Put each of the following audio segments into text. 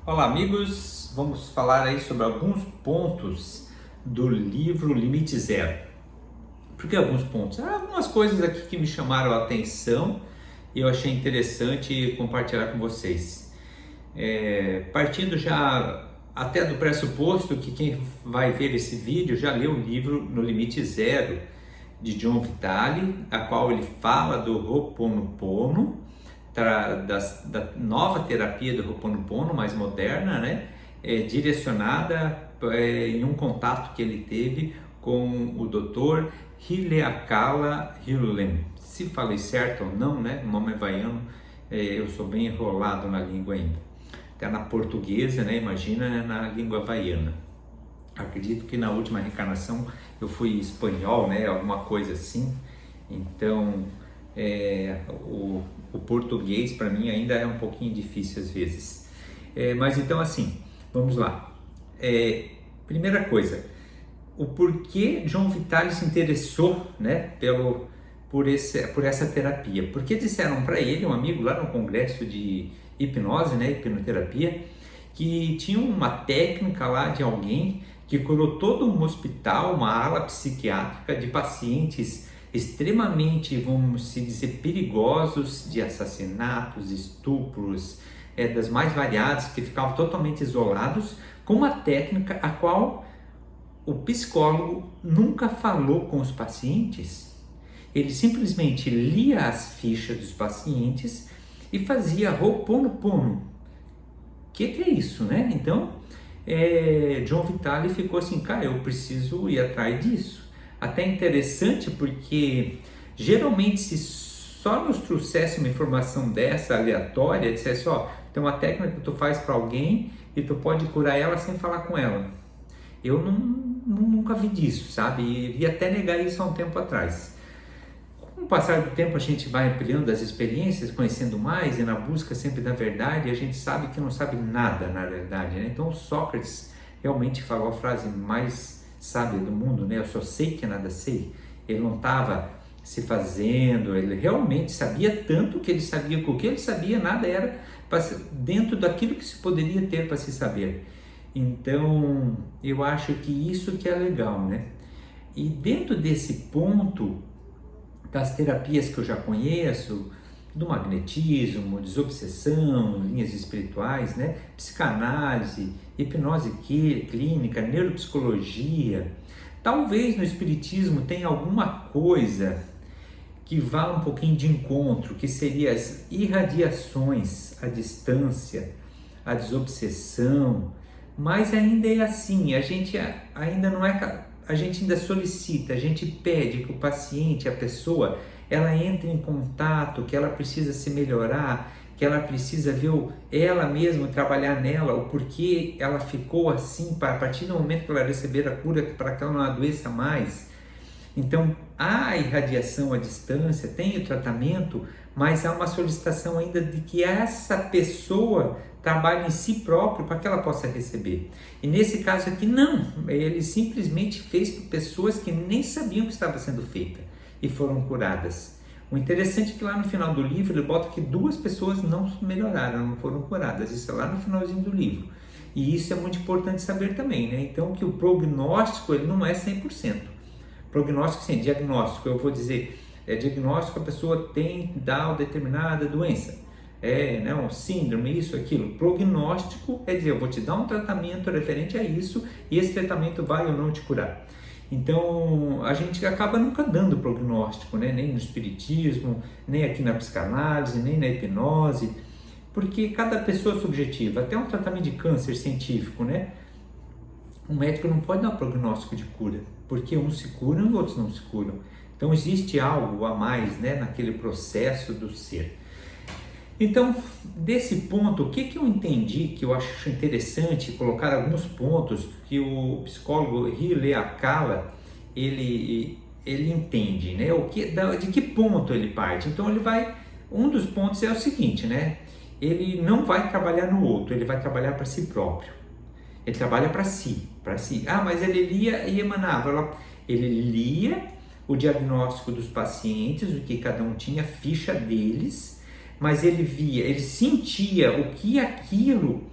Olá, amigos. Vamos falar aí sobre alguns pontos do livro Limite Zero. Por que alguns pontos? Algumas coisas aqui que me chamaram a atenção e eu achei interessante compartilhar com vocês. Partindo já até do pressuposto que quem vai ver esse vídeo já leu o livro No Limite Zero, de John Vitale, a qual ele fala do Ho'oponopono, da nova terapia do Ho'oponopono, mais moderna, né? Direcionada em um contato que ele teve com o Dr. Haleakala Hirulem. Se falei certo ou não, né? O nome é havaiano, eu sou bem enrolado na língua ainda. Até na portuguesa, né? Imagina na língua havaiana. Acredito que na última reencarnação eu fui espanhol, né? Alguma coisa assim. Então, o português para mim ainda é um pouquinho difícil às vezes. Mas então assim, vamos lá. Primeira coisa, o porquê John Vitale se interessou, né, por essa terapia. Porque disseram para ele, um amigo lá no congresso de hipnose, né, hipnoterapia, que tinha uma técnica lá de alguém que curou todo um hospital, uma ala psiquiátrica de pacientes extremamente, vamos se dizer, perigosos, de assassinatos, estupros, das mais variadas, que ficavam totalmente isolados, com uma técnica a qual o psicólogo nunca falou com os pacientes. Ele simplesmente lia as fichas dos pacientes e fazia Ho'oponopono. O que é isso, né? Então, John Vitale ficou assim, cara, eu preciso ir atrás disso. Até interessante porque geralmente se só nos trouxesse uma informação dessa aleatória, dissesse, tem uma técnica que tu faz para alguém e tu pode curar ela sem falar com ela. Eu nunca vi disso, sabe? E ia até negar isso há um tempo atrás. Com o passar do tempo a gente vai ampliando as experiências, conhecendo mais e na busca sempre da verdade, a gente sabe que não sabe nada na realidade, né? Então Sócrates realmente falou a frase mais sábia do mundo, né? Eu só sei que nada sei. Ele não estava se fazendo, ele realmente sabia tanto que ele sabia que o que ele sabia nada era dentro daquilo que se poderia ter para se saber. Então, eu acho que isso que é legal, né? E dentro desse ponto das terapias que eu já conheço, do magnetismo, desobsessão, linhas espirituais, né? Psicanálise, hipnose clínica, neuropsicologia. Talvez no espiritismo tenha alguma coisa que vá um pouquinho de encontro, que seria as irradiações à distância, a desobsessão, mas ainda é assim, a gente ainda não é, a gente ainda solicita, a gente pede que o paciente, a pessoa, ela entre em contato, que ela precisa se melhorar, que ela precisa ver ela mesma, trabalhar nela, o porquê ela ficou assim, a partir do momento que ela receber a cura, para que ela não adoeça mais. Então, há a irradiação à distância, tem o tratamento, mas há uma solicitação ainda de que essa pessoa trabalhe em si próprio para que ela possa receber. E nesse caso aqui, não. Ele simplesmente fez para pessoas que nem sabiam que estava sendo feita e foram curadas. O interessante é que lá no final do livro ele bota que 2 pessoas não melhoraram, não foram curadas. Isso é lá no finalzinho do livro. E isso é muito importante saber também, né? Então, que o prognóstico ele não é 100%. Prognóstico, sim, diagnóstico, eu vou dizer, diagnóstico, a pessoa tem tal determinada doença, um síndrome, isso, aquilo. Prognóstico é dizer, eu vou te dar um tratamento referente a isso e esse tratamento vai ou não te curar. Então, a gente acaba nunca dando prognóstico, né? Nem no espiritismo, nem aqui na psicanálise, nem na hipnose, porque cada pessoa é subjetiva. Até um tratamento de câncer científico, né? O médico não pode dar um prognóstico de cura, porque uns se curam e outros não se curam. Então existe algo a mais, né, naquele processo do ser. Então, desse ponto, o que eu entendi, que eu acho interessante colocar alguns pontos que o psicólogo Haleakala, ele entende, né? De que ponto ele parte. Então um dos pontos é o seguinte, né? Ele não vai trabalhar no outro, ele vai trabalhar para si próprio. Ele trabalha para si. Mas ele lia e emanava. Ele lia o diagnóstico dos pacientes, o que cada um tinha, a ficha deles, mas ele via, ele sentia o que aquilo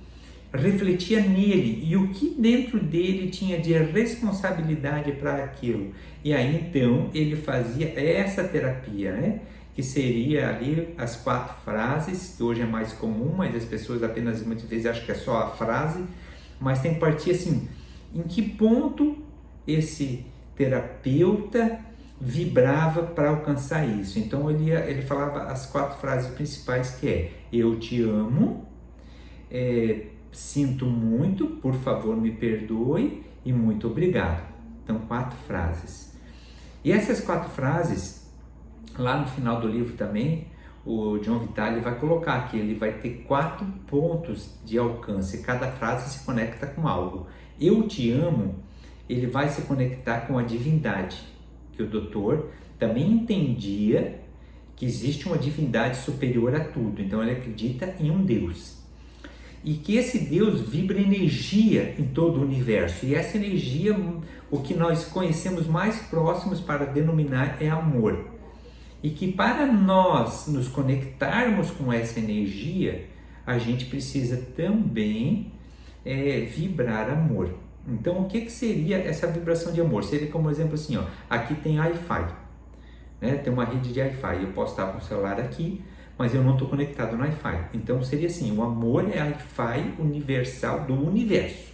refletia nele e o que dentro dele tinha de responsabilidade para aquilo. E aí então ele fazia essa terapia, né? Que seria ali as 4 frases, que hoje é mais comum, mas as pessoas apenas muitas vezes acham que é só a frase, mas tem que partir assim, em que ponto esse terapeuta vibrava para alcançar isso. Então ele falava as 4 frases principais, que é: eu te amo, sinto muito, por favor me perdoe e muito obrigado. Então 4 frases. E essas 4 frases, lá no final do livro também, o John Vitale vai colocar que ele vai ter 4 pontos de alcance, cada frase se conecta com algo. Eu te amo, ele vai se conectar com a divindade, que o doutor também entendia que existe uma divindade superior a tudo, então ele acredita em um Deus. E que esse Deus vibra energia em todo o universo, e essa energia, o que nós conhecemos mais próximos para denominar é amor. E que para nós nos conectarmos com essa energia, a gente precisa também vibrar amor. Então, o que seria essa vibração de amor? Seria como exemplo assim, ó, aqui tem Wi-Fi, né? Tem uma rede de Wi-Fi, eu posso estar com o celular aqui, mas eu não estou conectado no Wi-Fi. Então, seria assim, o amor é Wi-Fi universal do universo.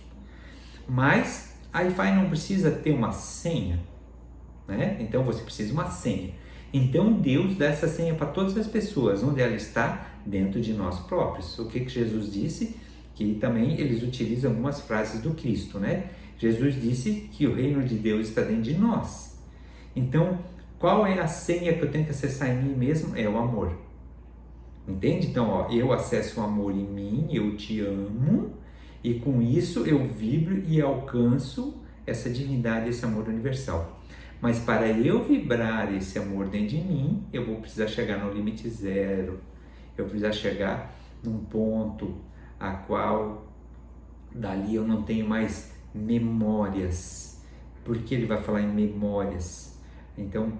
Mas, Wi-Fi não precisa ter uma senha, né? Então, você precisa de uma senha. Então Deus dá essa senha para todas as pessoas, onde ela está? Dentro de nós próprios. O que Jesus disse? Que também eles utilizam algumas frases do Cristo, né? Jesus disse que o reino de Deus está dentro de nós. Então, qual é a senha que eu tenho que acessar em mim mesmo? É o amor. Entende? Então, ó, eu acesso o amor em mim, eu te amo, e com isso eu vibro e alcanço essa divindade, esse amor universal. Mas para eu vibrar esse amor dentro de mim, eu vou precisar chegar no limite zero. Eu vou precisar chegar num ponto a qual dali eu não tenho mais memórias. Por que ele vai falar em memórias? Então,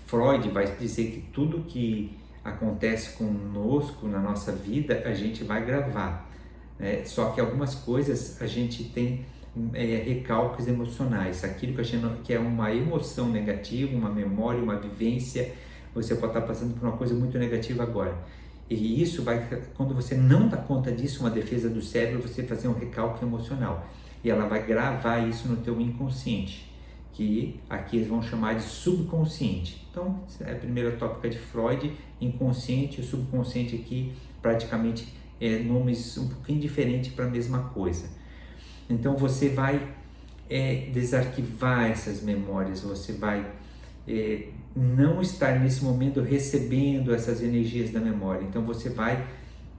Freud vai dizer que tudo que acontece conosco na nossa vida, a gente vai gravar. Só que algumas coisas a gente tem recalques emocionais, aquilo que é uma emoção negativa, uma memória, uma vivência. Você pode estar passando por uma coisa muito negativa agora, e isso vai, quando você não dá conta disso, uma defesa do cérebro, você fazer um recalque emocional, e ela vai gravar isso no teu inconsciente, que aqui eles vão chamar de subconsciente. Então, a primeira tópica de Freud, inconsciente e subconsciente, aqui praticamente nomes um pouquinho diferentes para a mesma coisa. Então você vai desarquivar essas memórias, você vai não estar nesse momento recebendo essas energias da memória. Então você vai,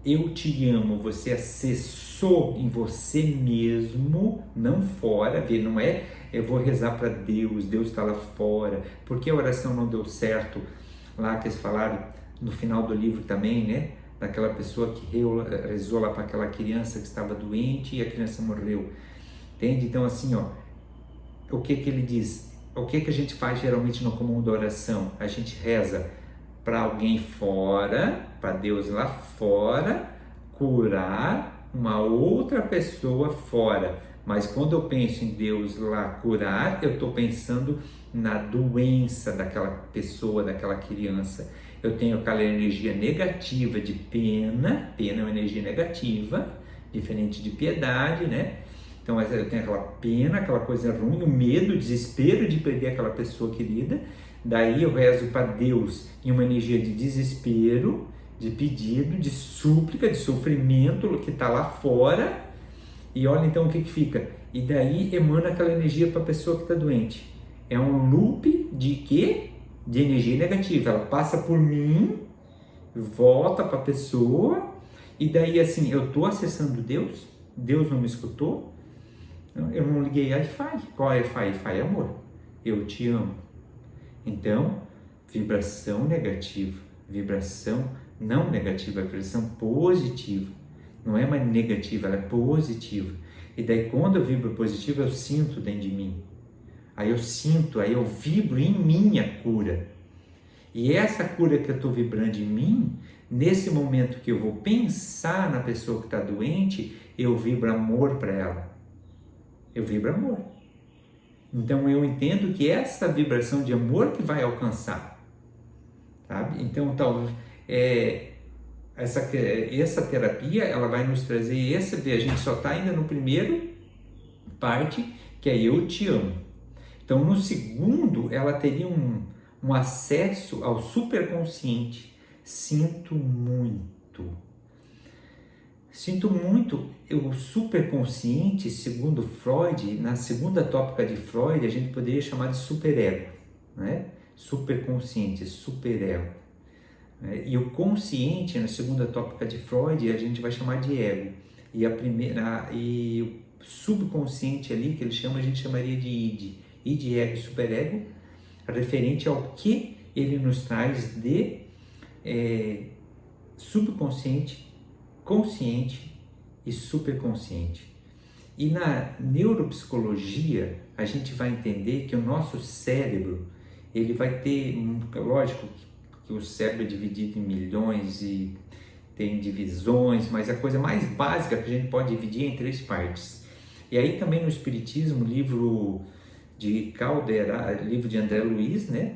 eu te amo, você acessou em você mesmo, não fora, não é eu vou rezar para Deus, Deus está lá fora, porque a oração não deu certo, lá que eles falaram no final do livro também, né? Daquela pessoa que rezou lá para aquela criança que estava doente e a criança morreu. Entende? Então assim, ó, o que ele diz? O que a gente faz geralmente no comum da oração? A gente reza para alguém fora, para Deus lá fora, curar uma outra pessoa fora. Mas quando eu penso em Deus lá curar, eu estou pensando na doença daquela pessoa, daquela criança. Eu tenho aquela energia negativa de pena é uma energia negativa, diferente de piedade, né? Então eu tenho aquela pena, aquela coisa ruim, o medo, o desespero de perder aquela pessoa querida. Daí eu rezo para Deus em uma energia de desespero, de pedido, de súplica, de sofrimento que está lá fora. E olha então o que fica. E daí emana aquela energia para a pessoa que está doente. É um loop de quê? De energia negativa. Ela passa por mim, volta para a pessoa, e daí assim, eu estou acessando Deus, Deus não me escutou, eu não liguei Wi-Fi. Qual é Wi-Fi? Wi-Fi é amor. Eu te amo. Então, vibração negativa, vibração não negativa, vibração positiva. Não é mais negativa, ela é positiva. E daí quando eu vibro positivo, eu sinto dentro de mim. Aí eu sinto, aí eu vibro em mim a cura. E essa cura que eu estou vibrando em mim, nesse momento que eu vou pensar na pessoa que está doente, eu vibro amor para ela. Eu vibro amor. Então eu entendo que essa vibração de amor que vai alcançar, sabe? Então talvez essa terapia ela vai nos trazer a gente só está ainda no primeiro parte, que é eu te amo. Então no segundo ela teria um acesso ao superconsciente. Sinto muito. O superconsciente, segundo Freud, na segunda tópica de Freud, a gente poderia chamar de superego, né? Superconsciente, superego. E o consciente, na segunda tópica de Freud, a gente vai chamar de ego. E o subconsciente ali, que ele chama, a gente chamaria de id. Id, ego e superego, referente ao que ele nos traz de subconsciente, consciente e superconsciente. E na neuropsicologia, a gente vai entender que o nosso cérebro, ele vai ter, lógico que o cérebro é dividido em milhões e tem divisões, mas a coisa mais básica que a gente pode dividir é em 3 partes. E aí também no Espiritismo, livro de André Luiz, né?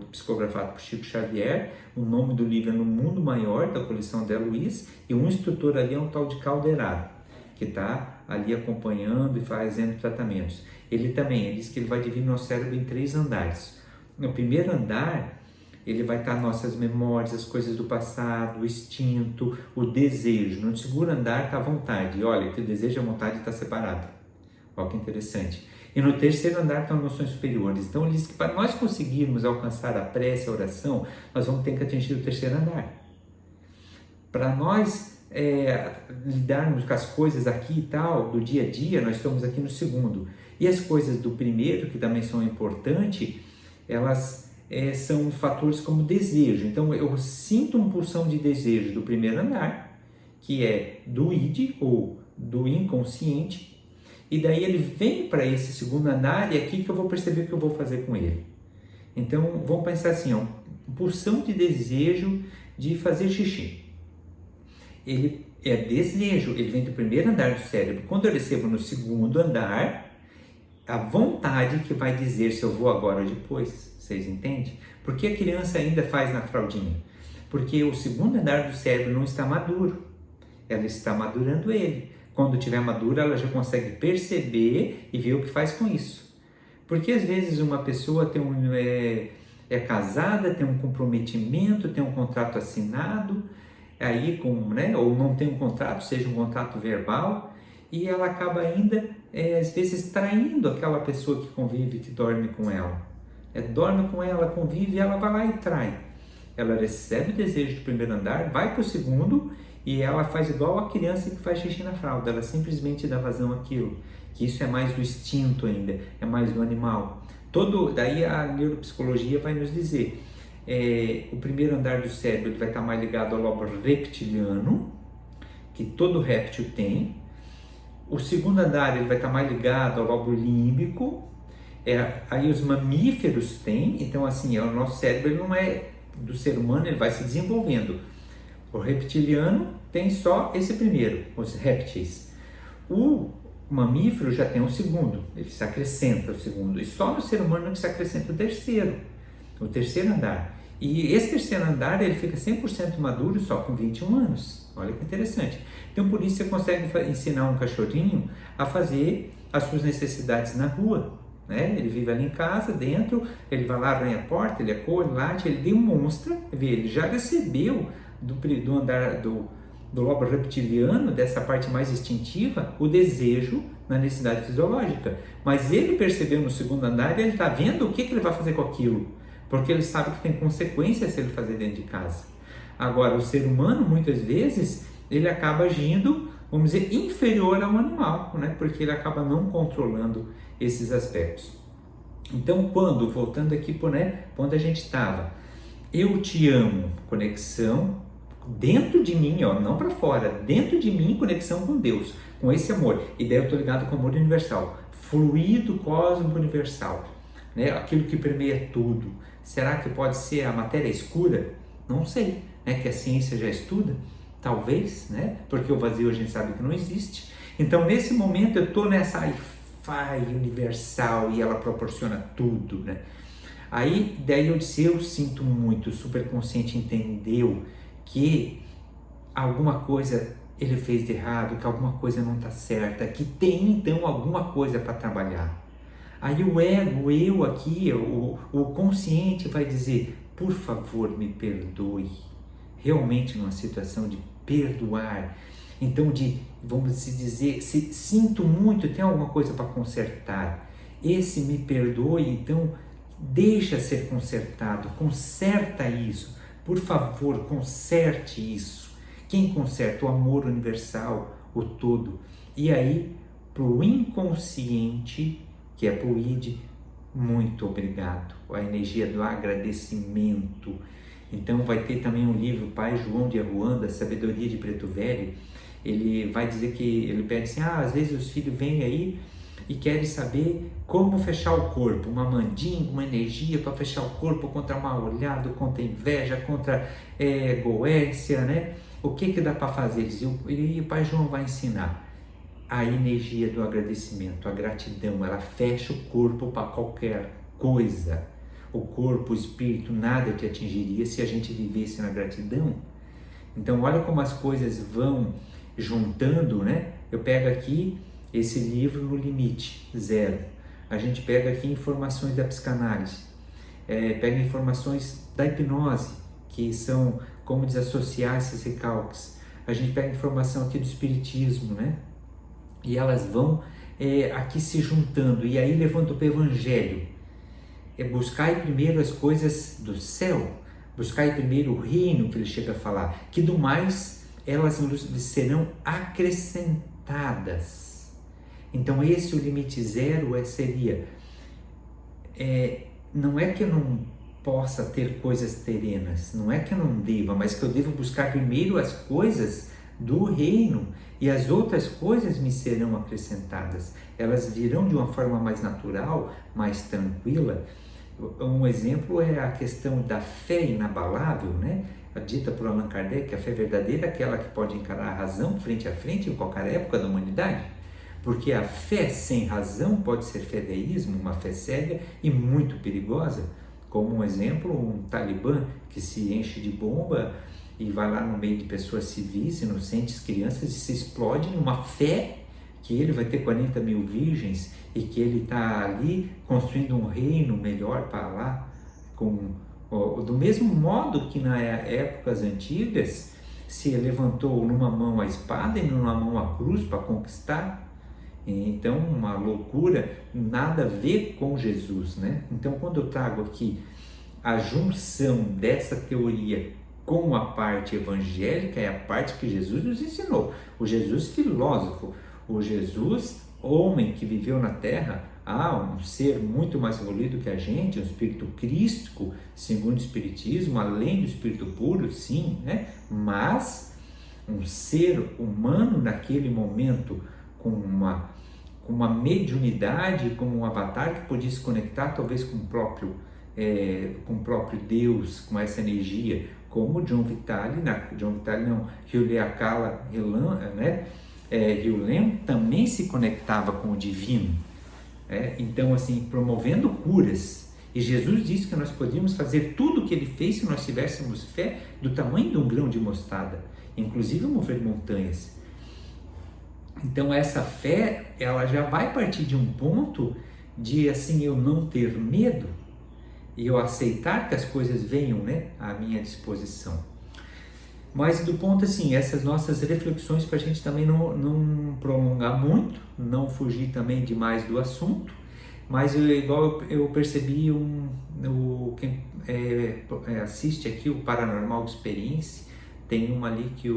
Psicografado por Chico Xavier. O nome do livro é No Mundo Maior, da coleção André Luiz, e um instrutor ali é um tal de Calderaro, que está ali acompanhando e fazendo tratamentos. Ele diz que ele vai dividir nosso cérebro em 3 andares. No primeiro andar, ele vai estar nossas memórias, as coisas do passado, o instinto, o desejo. No segundo andar está a vontade. E olha, que o desejo e a vontade está separado. Olha que interessante. E no terceiro andar estão noções superiores. Então ele diz que para nós conseguirmos alcançar a prece, a oração, nós vamos ter que atingir o terceiro andar. Para nós lidarmos com as coisas aqui e tal, do dia a dia, nós estamos aqui no segundo. E as coisas do primeiro, que também são importantes, elas são fatores como desejo. Então eu sinto uma pulsão de desejo do primeiro andar, que é do id ou do inconsciente, e daí ele vem para esse segundo andar e é aqui que eu vou perceber o que eu vou fazer com ele. Então vamos pensar assim, uma pulsão de desejo de fazer xixi. Ele é desejo, ele vem do primeiro andar do cérebro. Quando eu recebo no segundo andar, a vontade que vai dizer se eu vou agora ou depois. Vocês entendem? Por que a criança ainda faz na fraldinha? Porque o segundo andar do cérebro não está maduro. Ela está madurando ele. Quando estiver madura, ela já consegue perceber e ver o que faz com isso. Porque às vezes uma pessoa é casada, tem um comprometimento, tem um contrato assinado, ou não tem um contrato, seja um contrato verbal, e ela acaba ainda, às vezes, traindo aquela pessoa que convive, que dorme com ela. Dorme com ela, convive, e ela vai lá e trai. Ela recebe o desejo do primeiro andar, vai para o segundo, e ela faz igual a criança que faz xixi na fralda, ela simplesmente dá vazão àquilo, que isso é mais do instinto ainda, é mais do animal. Daí a neuropsicologia vai nos dizer, o primeiro andar do cérebro ele vai estar mais ligado ao lobo reptiliano, que todo réptil tem. O segundo andar ele vai estar mais ligado ao lobo límbico, aí os mamíferos têm, então assim, o nosso cérebro ele não é do ser humano, ele vai se desenvolvendo. O reptiliano tem só esse primeiro, os répteis. O mamífero já tem o segundo, ele se acrescenta o segundo. E só no ser humano que se acrescenta o terceiro andar. E esse terceiro andar ele fica 100% maduro só com 21 anos. Olha que interessante. Então por isso você consegue ensinar um cachorrinho a fazer as suas necessidades na rua. Né? Ele vive ali em casa, dentro, ele vai lá, arranha a porta, ele acorda, late, ele demonstra, ele já recebeu do andar do lobo reptiliano, dessa parte mais instintiva, o desejo na necessidade fisiológica. Mas ele percebeu no segundo andar e ele está vendo o que ele vai fazer com aquilo, porque ele sabe que tem consequências se ele fazer dentro de casa. Agora, o ser humano, muitas vezes, ele acaba agindo, vamos dizer, inferior ao animal, né? Porque ele acaba não controlando esses aspectos. Então, voltando aqui para onde a gente estava, eu te amo, conexão dentro de mim, não para fora, dentro de mim, conexão com Deus, com esse amor. E daí eu estou ligado com o amor universal, fluido cósmico universal. né? Aquilo que permeia tudo. Será que pode ser a matéria escura? Não sei, né? Que a ciência já estuda, talvez, né? Porque o vazio a gente sabe que não existe. Então, nesse momento, eu estou nessa Wi-Fi universal e ela proporciona tudo, né? Aí, daí eu disse, eu sinto muito, o superconsciente entendeu que alguma coisa ele fez de errado, que alguma coisa não está certa, que tem então alguma coisa para trabalhar. Aí o ego, o eu aqui, o consciente vai dizer, por favor, me perdoe. Realmente numa situação de perdoar. Então, vamos dizer, se sinto muito, tem alguma coisa para consertar. Esse me perdoe, então, deixa ser consertado, conserta isso. Por favor, conserte isso. Quem conserta? O amor universal, o todo. E aí, para o inconsciente, que é para o id, muito obrigado. A energia do agradecimento. Então vai ter também um livro, Pai João de Aruanda, Sabedoria de Preto Velho. Ele vai dizer que, ele pede assim, às vezes os filhos vêm aí e querem saber como fechar o corpo, uma mandinga, uma energia para fechar o corpo contra mal olhado, contra inveja, contra egoécia, né? O que dá para fazer? E o Pai João vai ensinar a energia do agradecimento, a gratidão, ela fecha o corpo para qualquer coisa. O corpo, o espírito, nada te atingiria se a gente vivesse na gratidão. Então, olha como as coisas vão juntando, né? Eu pego aqui esse livro No Limite, Zero. A gente pega aqui informações da psicanálise, pega informações da hipnose, que são como desassociar esses recalques. A gente pega informação aqui do espiritismo, né? E elas vão aqui se juntando, e aí levanta para o evangelho. Buscai primeiro as coisas do céu, buscai primeiro o reino, que ele chega a falar, que do mais elas serão acrescentadas. Então esse o limite zero seria, não é que eu não possa ter coisas terenas, não é que eu não deva, mas que eu devo buscar primeiro as coisas do reino, e as outras coisas me serão acrescentadas. Elas virão de uma forma mais natural, mais tranquila. Um exemplo é a questão da fé inabalável, né? Dita por Allan Kardec, a fé verdadeira é aquela que pode encarar a razão frente a frente em qualquer época da humanidade. Porque a fé sem razão pode ser fedeísmo, uma fé cega e muito perigosa. Como um exemplo, um talibã que se enche de bomba e vai lá no meio de pessoas civis, inocentes, crianças, e se explode numa fé que ele vai ter 40 mil virgens e que ele está ali construindo um reino melhor para lá, do mesmo modo que nas épocas antigas se levantou numa mão a espada e numa mão a cruz para conquistar. Então, uma loucura, nada a ver com Jesus, né? Então, quando eu trago aqui a junção dessa teoria com a parte evangélica, é a parte que Jesus nos ensinou. O Jesus filósofo, o Jesus homem que viveu na Terra, um ser muito mais evoluído que a gente, um espírito crístico, segundo o espiritismo, além do espírito puro, sim, né? Mas um ser humano naquele momento com uma mediunidade, como um avatar que podia se conectar talvez com o próprio Deus, com essa energia, como John Vitale não, Hüleakala né? Hugh também se conectava com o divino, então assim, promovendo curas. E Jesus disse que nós podíamos fazer tudo o que ele fez se nós tivéssemos fé do tamanho de um grão de mostarda, inclusive mover montanhas. Então essa fé, ela já vai partir de um ponto de assim, eu não ter medo e eu aceitar que as coisas venham, né, à minha disposição. Mas do ponto assim, essas nossas reflexões para a gente também não prolongar muito, não fugir também demais do assunto, mas igual eu percebi, quem assiste aqui o Paranormal Experience, tem uma ali que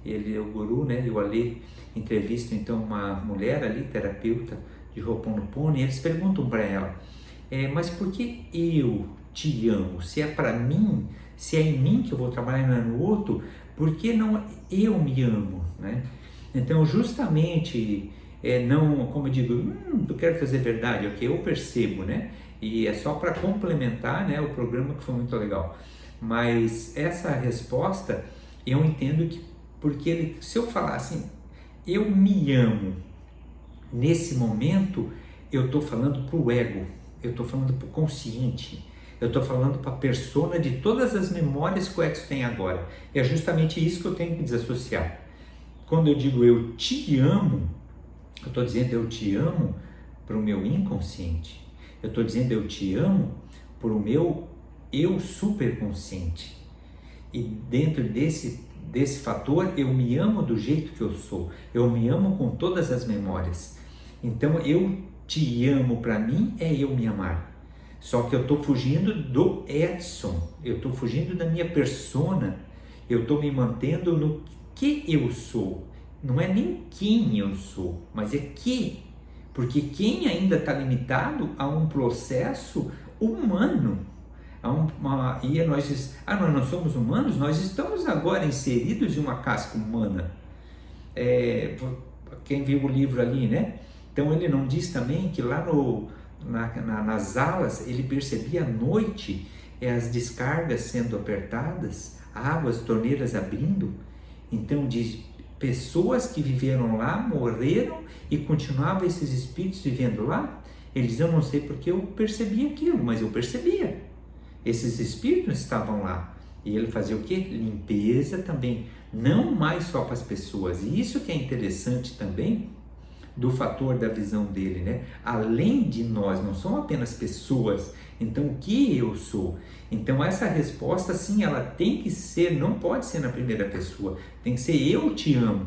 ele é o guru, né, e o Alê entrevista então uma mulher ali, terapeuta de Ho'oponopono, e eles perguntam para ela, mas por que eu te amo? Se é para mim, se é em mim que eu vou trabalhar, não é no outro, por que não eu me amo, né? Então, justamente, não, como eu digo, eu quero fazer verdade, é o que eu percebo, né? E é só para complementar, né, o programa, que foi muito legal. Mas essa resposta, eu entendo que, porque se eu falar assim, eu me amo, nesse momento, eu estou falando para o ego, eu estou falando para o consciente, eu estou falando para a persona de todas as memórias que o Edson tem agora. É justamente isso que eu tenho que desassociar. Quando eu digo eu te amo, eu estou dizendo eu te amo para o meu inconsciente. Eu estou dizendo eu te amo para o meu eu superconsciente. E dentro desse fator, eu me amo do jeito que eu sou. Eu me amo com todas as memórias. Então, eu te amo para mim é eu me amar. Só que eu estou fugindo do Edson. Eu estou fugindo da minha persona. Eu estou me mantendo no que eu sou. Não é nem quem eu sou, mas é que. Porque quem ainda está limitado a um processo humano. E nós não somos humanos, nós estamos agora inseridos em uma casca humana. Quem viu o livro ali, né? Então ele não diz também que lá nas alas ele percebia à noite as descargas sendo apertadas, águas, torneiras abrindo. Então diz, pessoas que viveram lá, morreram e continuavam esses espíritos vivendo lá. Ele diz, eu não sei porque eu percebi aquilo, mas eu percebia. Esses espíritos estavam lá. E ele fazia o quê? Limpeza também. Não mais só para as pessoas. E isso que é interessante também do fator da visão dele, né? Além de nós, não são apenas pessoas. Então, o que eu sou? Então, essa resposta, sim, ela tem que ser, não pode ser na primeira pessoa. Tem que ser eu te amo.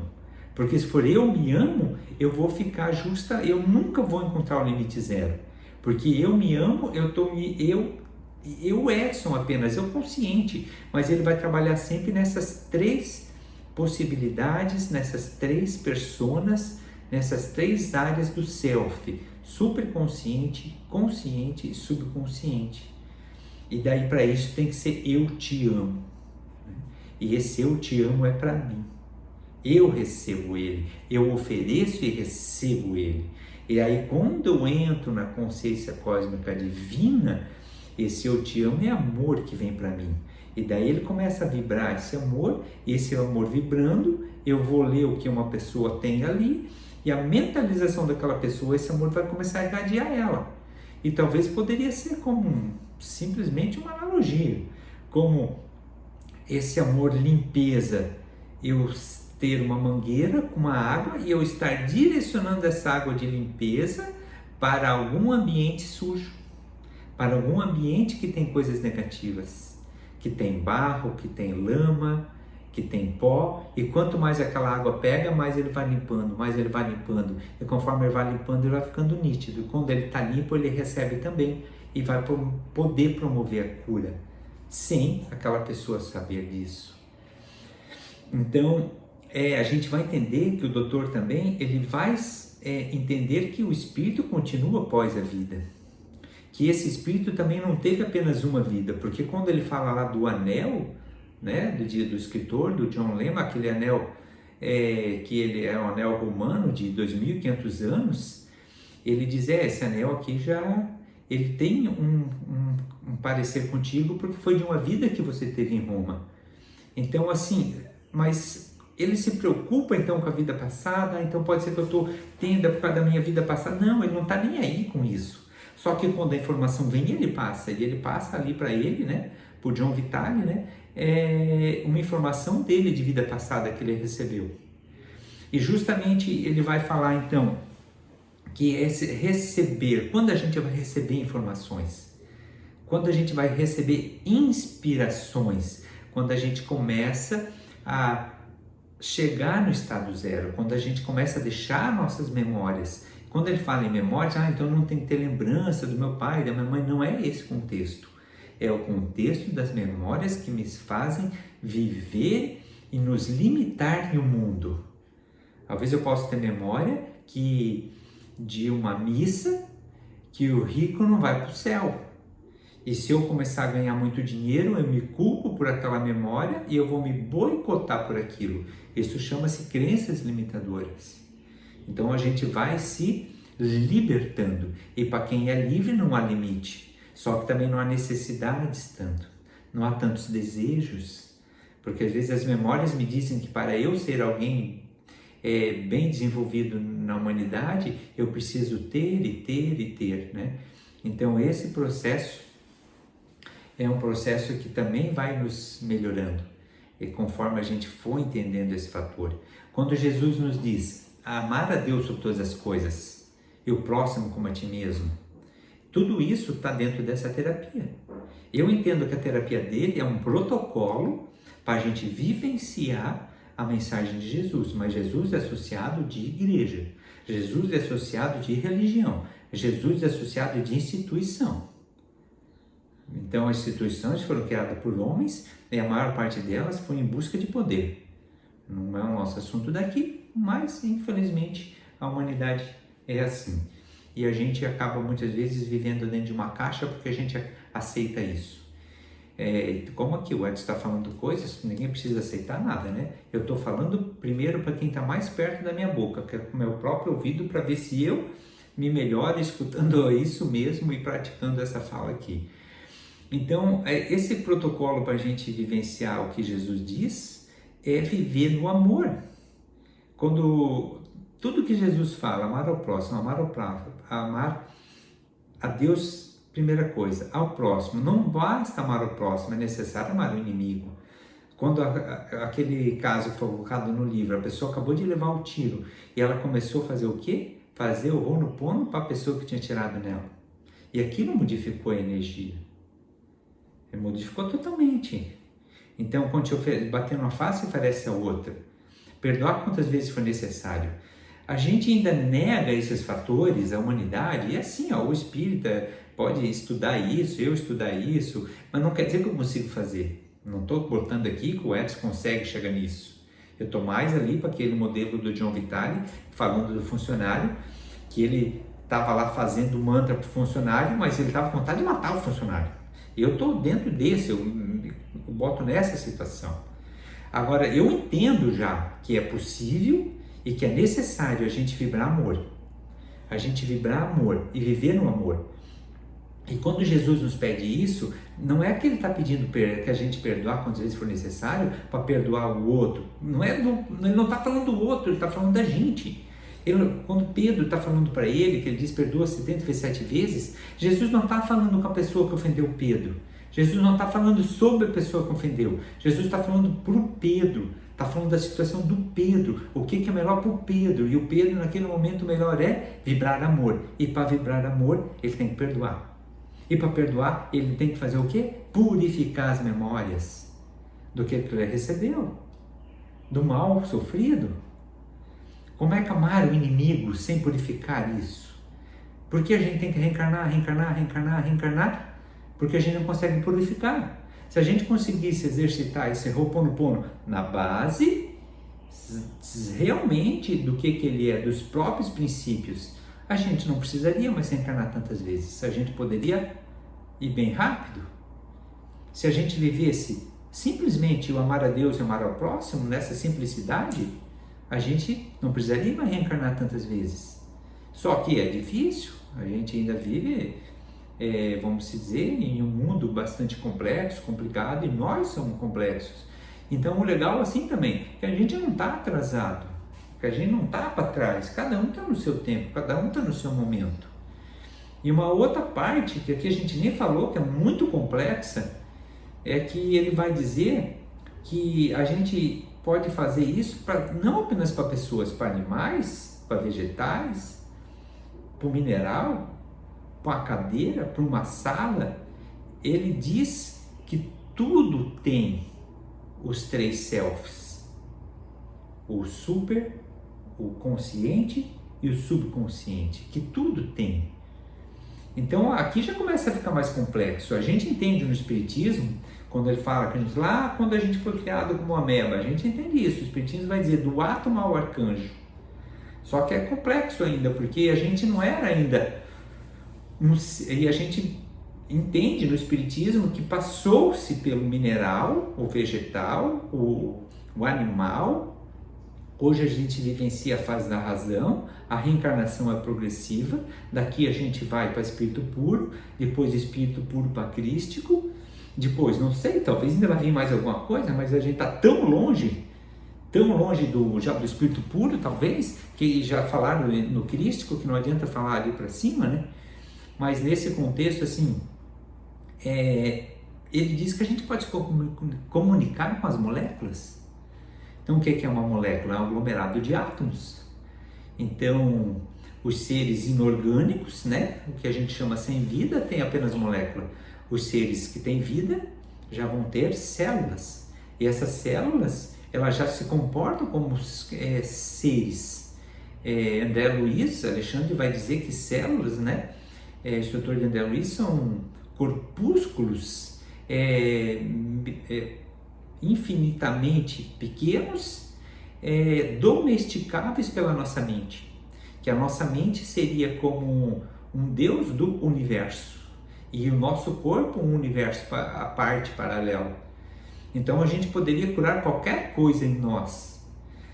Porque se for eu me amo, eu vou ficar justa, eu nunca vou encontrar o limite zero. Porque eu me amo, eu Edson apenas, eu consciente, mas ele vai trabalhar sempre nessas três possibilidades, nessas três personas, nessas três áreas do self, superconsciente, consciente e subconsciente. E daí para isso tem que ser eu te amo. E esse eu te amo é para mim. Eu recebo ele, eu ofereço e recebo ele. E aí quando eu entro na consciência cósmica divina, esse eu te amo é amor que vem para mim. E daí ele começa a vibrar esse amor, e esse amor vibrando, eu vou ler o que uma pessoa tem ali, e a mentalização daquela pessoa, esse amor vai começar a irradiar ela. E talvez poderia ser como simplesmente uma analogia, como esse amor limpeza, eu ter uma mangueira com uma água e eu estar direcionando essa água de limpeza para algum ambiente sujo, para algum ambiente que tem coisas negativas, que tem barro, que tem lama, que tem pó, e quanto mais aquela água pega, mais ele vai limpando, e conforme ele vai limpando, ele vai ficando nítido, e quando ele está limpo, ele recebe também, e vai poder promover a cura, sem aquela pessoa saber disso. Então, a gente vai entender que o doutor também, ele vai entender que o espírito continua após a vida, que esse espírito também não teve apenas uma vida, porque quando ele fala lá do anel, né, do dia do escritor, do John Lehman, aquele anel que ele é um anel romano de 2.500 anos, ele diz, esse anel aqui já, ele tem um parecer contigo, porque foi de uma vida que você teve em Roma. Então assim, mas ele se preocupa então com a vida passada, então pode ser que eu estou tendo por causa da minha vida passada. Não, ele não está nem aí com isso. Só que quando a informação vem, ele passa ali para ele, né, por John Vitale, né, uma informação dele de vida passada que ele recebeu. E justamente ele vai falar então que esse receber, quando a gente vai receber informações, quando a gente vai receber inspirações, quando a gente começa a chegar no estado zero, quando a gente começa a deixar nossas memórias. Quando ele fala em memórias, então não tem que ter lembrança do meu pai, da minha mãe, não é esse contexto. É o contexto das memórias que me fazem viver e nos limitar no mundo. Talvez eu possa ter memória de uma missa que o rico não vai para o céu. E se eu começar a ganhar muito dinheiro, eu me culpo por aquela memória e eu vou me boicotar por aquilo. Isso chama-se crenças limitadoras. Então a gente vai se libertando. E para quem é livre não há limite, só que também não há necessidades tanto, não há tantos desejos, porque às vezes as memórias me dizem que para eu ser alguém bem desenvolvido na humanidade, eu preciso ter e ter e ter, né? Então esse processo é um processo que também vai nos melhorando, e conforme a gente for entendendo esse fator. Quando Jesus nos diz amar a Deus sobre todas as coisas e o próximo como a ti mesmo, tudo isso está dentro dessa terapia. Eu entendo que a terapia dele é um protocolo para a gente vivenciar a mensagem de Jesus, mas Jesus é associado de igreja, Jesus é associado de religião, Jesus é associado de instituição. Então as instituições foram criadas por homens e a maior parte delas foi em busca de poder. Não é o nosso assunto daqui, mas infelizmente a humanidade é assim. E a gente acaba muitas vezes vivendo dentro de uma caixa porque a gente aceita isso. Como aqui o Edson está falando coisas, ninguém precisa aceitar nada, né? Eu estou falando primeiro para quem está mais perto da minha boca, que é com o meu próprio ouvido, para ver se eu me melhoro escutando isso mesmo e praticando essa fala aqui. Então, esse protocolo para a gente vivenciar o que Jesus diz é viver no amor. Quando tudo que Jesus fala, amar ao próximo, amar a Deus, primeira coisa, ao próximo, não basta amar o próximo, é necessário amar o inimigo. Quando aquele caso foi colocado no livro, a pessoa acabou de levar o tiro e ela começou a fazer o quê? Fazer o Ho'oponopono para a pessoa que tinha tirado nela. E aquilo modificou a energia. Modificou totalmente. Então, quando eu bater numa face, oferece a outra. Perdoar quantas vezes for necessário. A gente ainda nega esses fatores, a humanidade, e assim, o espírita pode estudar isso, eu estudar isso, mas não quer dizer que eu consigo fazer. Não estou botando aqui que o Edson consegue chegar nisso. Eu estou mais ali para aquele modelo do John Vitale, falando do funcionário, que ele estava lá fazendo mantra para o funcionário, mas ele estava com vontade de matar o funcionário. Eu estou dentro desse, eu boto nessa situação. Agora, eu entendo já que é possível e que é necessário a gente vibrar amor. A gente vibrar amor e viver no amor. E quando Jesus nos pede isso, não é que ele está pedindo que a gente perdoar quantas vezes for necessário para perdoar o outro. Ele não está falando do outro, ele está falando da gente. Quando Pedro está falando para ele, que ele diz perdoa 77 vezes, Jesus não está falando com a pessoa que ofendeu Pedro. Jesus não está falando sobre a pessoa que ofendeu. Jesus está falando para o Pedro. Está falando da situação do Pedro. O que é melhor para o Pedro? E o Pedro, naquele momento, o melhor é vibrar amor. E para vibrar amor, ele tem que perdoar. E para perdoar, ele tem que fazer o quê? Purificar as memórias do que ele recebeu. Do mal sofrido. Como é que amar o inimigo sem purificar isso? Porque a gente tem que reencarnar? Porque a gente não consegue purificar. Se a gente conseguisse exercitar esse Ho'oponopono na base realmente do que ele é, dos próprios princípios, a gente não precisaria mais reencarnar tantas vezes. A gente poderia ir bem rápido. Se a gente vivesse simplesmente o amar a Deus e amar ao próximo nessa simplicidade, a gente não precisaria mais reencarnar tantas vezes. Só que é difícil, a gente ainda vive, vamos dizer, em um mundo bastante complexo, complicado, e nós somos complexos. Então o legal assim também, que a gente não está atrasado, que a gente não está para trás, cada um está no seu tempo, cada um está no seu momento. E uma outra parte, que aqui a gente nem falou, que é muito complexa, é que ele vai dizer que a gente pode fazer isso não apenas para pessoas, para animais, para vegetais, para o mineral, para a cadeira, para uma sala. Ele diz que tudo tem os 3 selves: o super, o consciente e o subconsciente, que tudo tem. Então aqui já começa a ficar mais complexo. A gente entende no Espiritismo, quando ele fala que quando a gente foi criado como ameba, a gente entende isso. O Espiritismo vai dizer do átomo ao arcanjo. Só que é complexo ainda, porque a gente não era ainda... E a gente entende no Espiritismo que passou-se pelo mineral, o vegetal, o animal, Hoje a gente vivencia a fase da razão, a reencarnação é progressiva, daqui a gente vai para espírito puro, depois espírito puro para crístico, depois, não sei, talvez ainda vai vir mais alguma coisa, mas a gente está tão longe já do espírito puro, talvez, que já falaram no crístico, que não adianta falar ali para cima, né? Mas nesse contexto, assim, ele diz que a gente pode se comunicar com as moléculas. Então, o que é uma molécula? É um aglomerado de átomos. Então, os seres inorgânicos, né, o que a gente chama sem vida, tem apenas molécula. Os seres que têm vida já vão ter células. E essas células, elas já se comportam como seres. André Luiz, Alexandre vai dizer que células, né, instrutor de André Luiz, são corpúsculos infinitamente pequenos, domesticáveis pela nossa mente, que a nossa mente seria como um Deus do universo e o nosso corpo um universo à parte, paralelo. Então a gente poderia curar qualquer coisa em nós,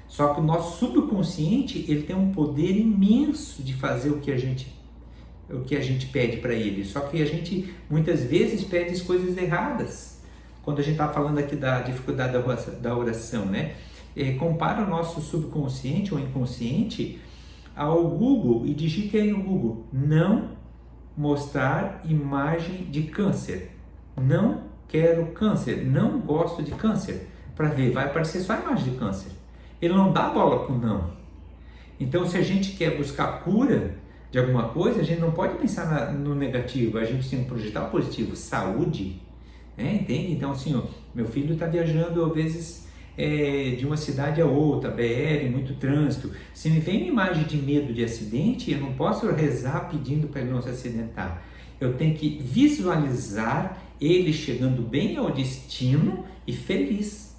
só que o nosso subconsciente ele tem um poder imenso de fazer o que a gente pede para ele, só que a gente muitas vezes pede as coisas erradas. Quando a gente está falando aqui da dificuldade da oração, né? Compara o nosso subconsciente ou inconsciente ao Google e digite aí no Google: não mostrar imagem de câncer. Não quero câncer, não gosto de câncer. Para ver, vai aparecer só a imagem de câncer. Ele não dá bola para o não. Então, se a gente quer buscar cura de alguma coisa, a gente não pode pensar no negativo, a gente tem que projetar o positivo, saúde. Entende? Então, assim, meu filho está viajando às vezes de uma cidade a outra, BR, muito trânsito. Se me vem uma imagem de medo de acidente, eu não posso rezar pedindo para ele não se acidentar. Eu tenho que visualizar ele chegando bem ao destino e feliz.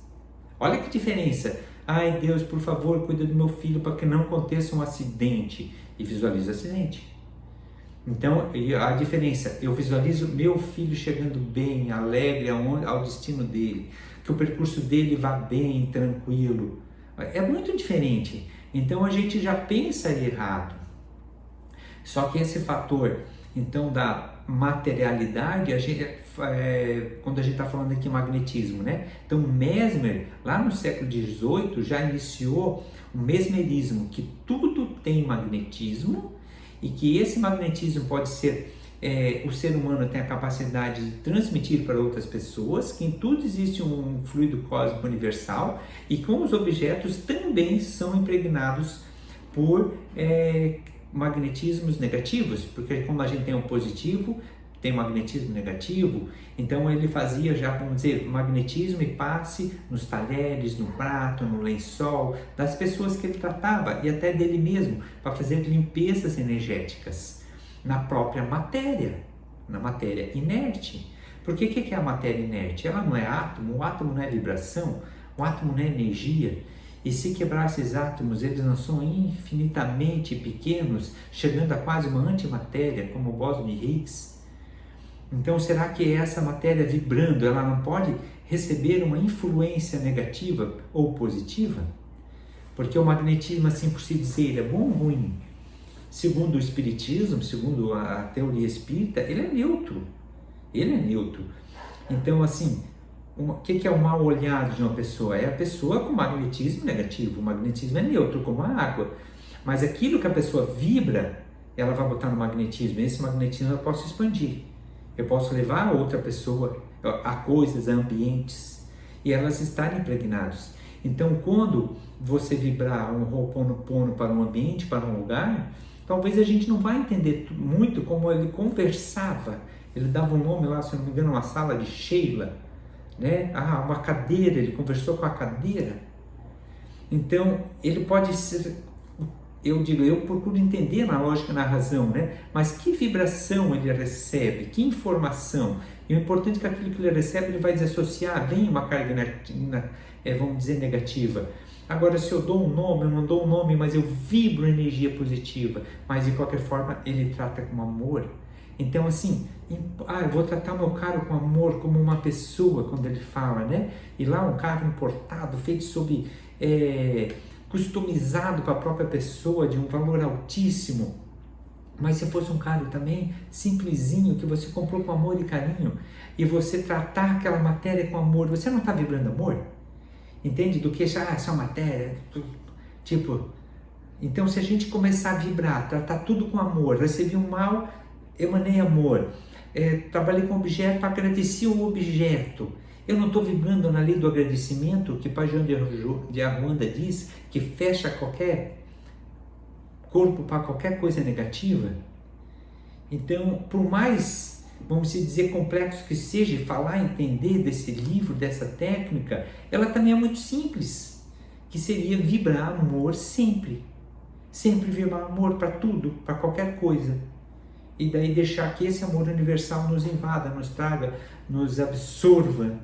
Olha que diferença. Ai Deus, por favor, cuida do meu filho para que não aconteça um acidente. E visualiza o acidente. Então, a diferença, eu visualizo meu filho chegando bem, alegre ao destino dele, que o percurso dele vá bem, tranquilo. É muito diferente. Então, a gente já pensa errado. Só que esse fator, então, da materialidade, quando a gente está falando aqui magnetismo, né? Então, Mesmer, lá no século XVIII, já iniciou o mesmerismo, que tudo tem magnetismo, e que esse magnetismo pode ser, o ser humano tem a capacidade de transmitir para outras pessoas, que em tudo existe um fluido cósmico universal, e com os objetos também são impregnados por magnetismos negativos, porque como a gente tem um positivo, tem magnetismo negativo, então ele fazia já, vamos dizer, magnetismo e passe nos talheres, no prato, no lençol, das pessoas que ele tratava e até dele mesmo, para fazer limpezas energéticas na própria matéria, na matéria inerte. Porque o que é a matéria inerte? Ela não é átomo, o átomo não é vibração, o átomo não é energia. E se quebrar esses átomos, eles não são infinitamente pequenos, chegando a quase uma antimatéria, como o bóson de Higgs? Então, será que essa matéria vibrando, ela não pode receber uma influência negativa ou positiva? Porque o magnetismo, assim por se dizer, é bom ou ruim? Segundo o Espiritismo, segundo a teoria espírita, ele é neutro. Ele é neutro. Então, assim, o que é o mal olhado de uma pessoa? É a pessoa com magnetismo negativo. O magnetismo é neutro, como a água. Mas aquilo que a pessoa vibra, ela vai botar no magnetismo. Esse magnetismo eu posso expandir. Eu posso levar a outra pessoa a coisas, a ambientes, e elas estarem impregnadas. Então, quando você vibrar um Ho'oponopono para um ambiente, para um lugar, talvez a gente não vai entender muito como ele conversava. Ele dava um nome lá, se não me engano, uma sala de Sheila, né? Uma cadeira, ele conversou com a cadeira. Então, ele pode ser... eu procuro entender na lógica, na razão, né? Mas que vibração ele recebe, que informação? E o importante é que aquilo que ele recebe, ele vai desassociar, vem uma carga, vamos dizer, negativa. Agora, se eu dou um nome, eu não dou um nome, mas eu vibro energia positiva, mas de qualquer forma, ele trata com amor. Então, assim, eu vou tratar meu carro com amor, como uma pessoa, quando ele fala, né? E lá um carro importado, feito sob... customizado para a própria pessoa, de um valor altíssimo. Mas se fosse um carro também simplesinho, que você comprou com amor e carinho, e você tratar aquela matéria com amor, você não está vibrando amor? Entende? Do que essa matéria, tipo... Então, se a gente começar a vibrar, tratar tudo com amor, recebi um mal, emanei amor, trabalhei com objeto, agradeci o objeto. Eu não estou vibrando na lei do agradecimento, que Pajão de Arruanda diz, que fecha qualquer corpo para qualquer coisa negativa. Então, por mais, vamos dizer, complexo que seja, falar, entender desse livro, dessa técnica, ela também é muito simples, que seria vibrar amor sempre. Sempre vibrar amor para tudo, para qualquer coisa. E daí deixar que esse amor universal nos invada, nos traga, nos absorva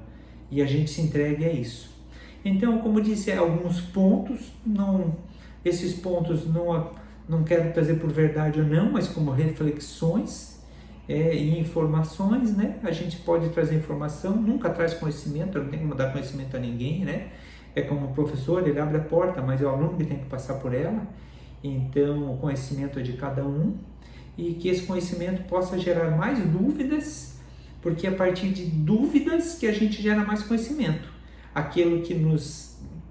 e a gente se entregue a isso. Então, como disse, alguns pontos, esses pontos não quero trazer por verdade ou não, mas como reflexões e informações, né? A gente pode trazer informação, nunca traz conhecimento, não tem como dar conhecimento a ninguém, né? É como o professor, ele abre a porta, mas é o aluno que tem que passar por ela. Então, o conhecimento é de cada um, e que esse conhecimento possa gerar mais dúvidas, porque é a partir de dúvidas que a gente gera mais conhecimento. Aquilo que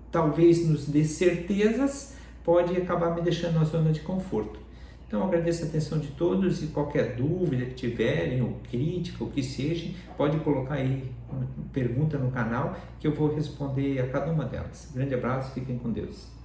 talvez nos dê certezas pode acabar me deixando na zona de conforto. Então, agradeço a atenção de todos, e qualquer dúvida que tiverem, ou crítica, o que seja, pode colocar aí uma pergunta no canal, que eu vou responder a cada uma delas. Grande abraço, fiquem com Deus.